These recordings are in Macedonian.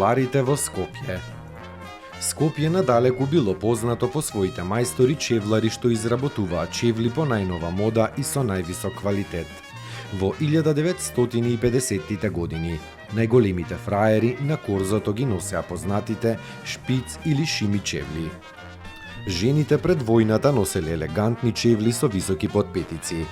чевларите во Скопје. Скопје надалеку било познато по своите мајстори чевлари што изработуваат чевли по најнова мода и со највисок квалитет. Во 1950-тите години најголемите фраери на корзото ги носеа познатите шпиц или шими чевли. Жените пред војната носеле елегантни чевли со високи потпетици.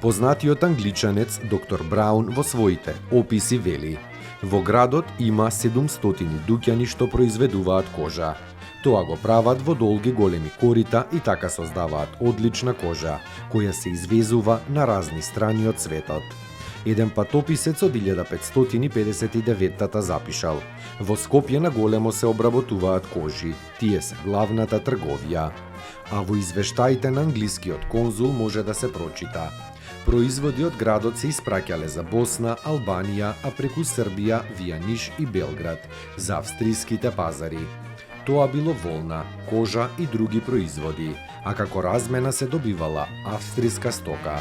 Познатиот англичанец доктор Браун во своите описи вели: во градот има 700 дуќани што произведуваат кожа. Тоа го прават во долги големи корита и така создаваат одлична кожа, која се извезува на разни страни од светот. Еден патописец од 1559-та запишал: во Скопје на големо се обработуваат кожи, тие се главната трговија. А во извештаите на англискиот конзул може да се прочита: производи од градот се испраќале за Босна, Албанија, а преку Србија, вија Ниш и Белград, за австриските пазари. Тоа било волна, кожа и други производи, а како размена се добивала австриска стока.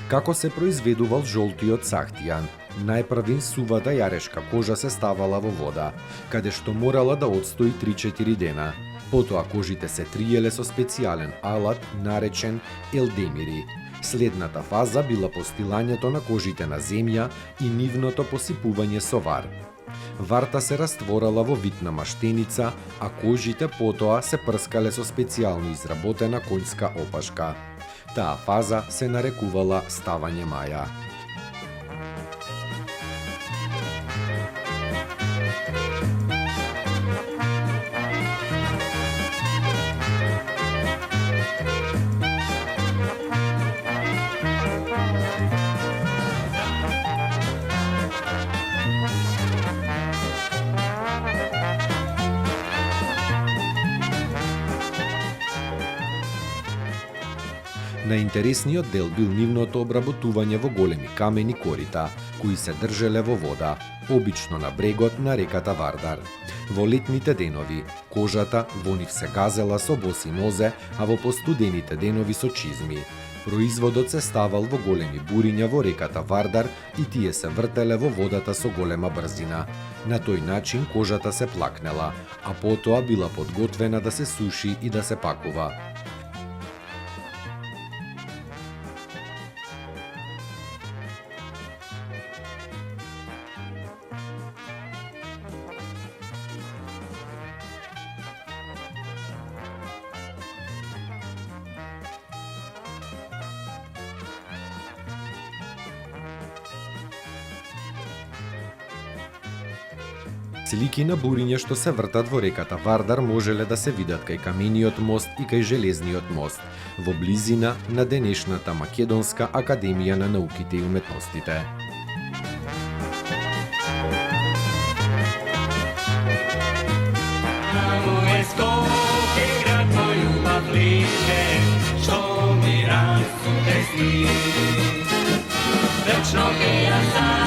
Како се произведувал жолтиот сахтијан? Најпрвин сувата јарешка кожа се ставала во вода, каде што морала да отстои 3-4 дена. Потоа кожите се триеле со специјален алат наречен елдемири. Следната фаза била постилањето на кожите на земја и нивното посипување со вар. Варта се растворала во вид на маштеница, а кожите потоа се прскале со специјално изработена конјска опашка. Таа фаза се нарекувала ставање маја. Најинтересниот дел бил нивното обработување во големи камени корита, кои се држеле во вода, обично на брегот на реката Вардар. Во летните денови, кожата во нив се газела со боси нозе, а во постудените денови со чизми. Производот се ставал во големи буриња во реката Вардар и тие се вртеле во водата со голема брзина. На тој начин кожата се плакнела, а потоа била подготвена да се суши и да се пакува. Слики на буриња што се вртат во реката Вардар можеле да се видат кај камениот мост и кај железниот мост, во близина на денешната Македонска академија на науките и уметностите. Вечно ќе ја